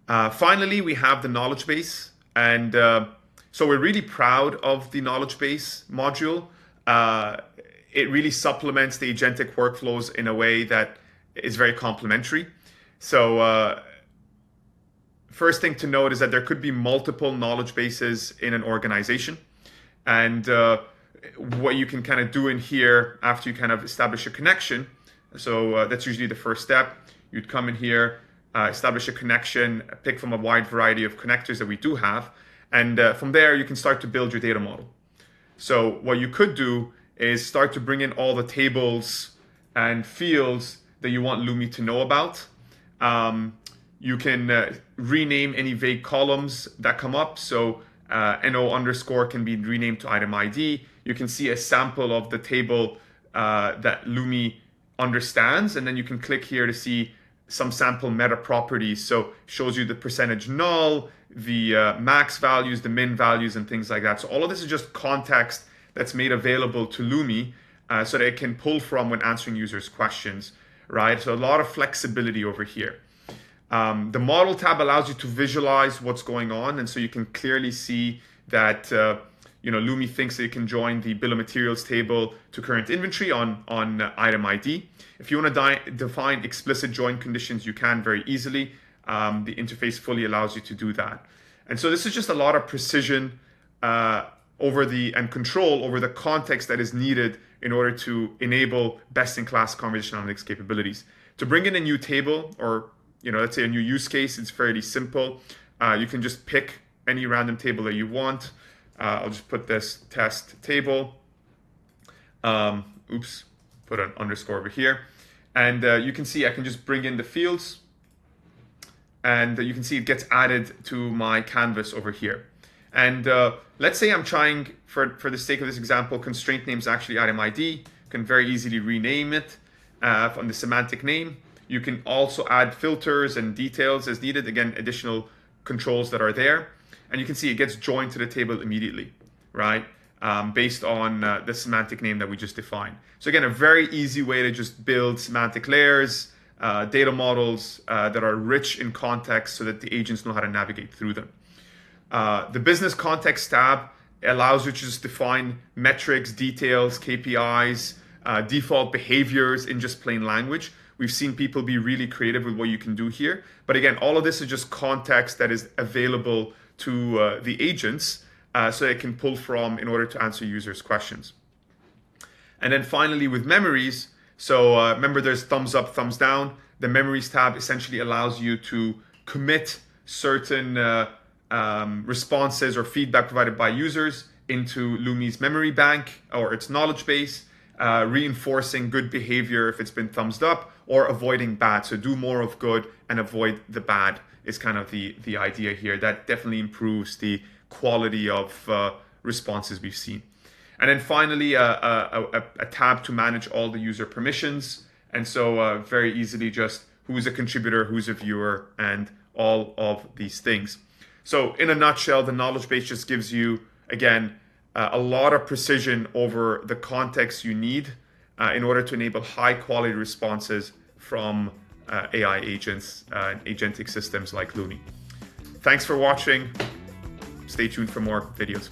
Finally, we have the knowledge base. And so we're really proud of the knowledge base module. It really supplements the agentic workflows in a way that is very complementary. So first thing to note is that there could be multiple knowledge bases in an organization. And what you can kind of do in here after you kind of establish a connection. So that's usually the first step. You'd come in here, establish a connection, pick from a wide variety of connectors that we do have. And from there, you can start to build your data model. So what you could do is start to bring in all the tables and fields that you want Lumi to know about. You can rename any vague columns that come up. So NO underscore can be renamed to item ID. You can see a sample of the table that Lumi understands. And then you can click here to see some sample meta properties. So shows you the percentage null, the max values, the min values, and things like that. So all of this is just context that's made available to Lumi so that it can pull from when answering users' questions, right? So a lot of flexibility over here. The model tab allows you to visualize what's going on. And so you can clearly see that Lumi thinks that you can join the bill of materials table to current inventory on item ID. If you want to define explicit join conditions, you can very easily. The interface fully allows you to do that. And so this is just a lot of precision and control over the context that is needed in order to enable best-in-class conversational analytics capabilities. To bring in a new table or let's say a new use case, it's fairly simple. You can just pick any random table that you want. I'll just put this test table. Put an underscore over here. And you can see I can just bring in the fields. And you can see it gets added to my canvas over here. And let's say I'm trying, for the sake of this example, constraint name is actually item ID. You can very easily rename it from the semantic name. You can also add filters and details as needed. Again, additional controls that are there. And you can see it gets joined to the table immediately, right? Based on the semantic name that we just defined. So again, a very easy way to just build semantic layers, data models that are rich in context so that the agents know how to navigate through them. The business context tab allows you to just define metrics, details, KPIs, default behaviors in just plain language. We've seen people be really creative with what you can do here. But again, all of this is just context that is available to the agents so they can pull from in order to answer users' questions. And then finally with memories, so remember there's thumbs up, thumbs down. The memories tab essentially allows you to commit certain responses or feedback provided by users into Lumi's memory bank or its knowledge base, reinforcing good behavior if it's been thumbs up, or avoiding bad. So do more of good and avoid the bad is kind of the idea here. That definitely improves the quality of responses we've seen. And then finally, a tab to manage all the user permissions. And so very easily just who's a contributor, who's a viewer, and all of these things. So in a nutshell, the knowledge base just gives you, again, a lot of precision over the context you need in order to enable high quality responses from AI agents and agentic systems like Lumi. Thanks for watching. Stay tuned for more videos.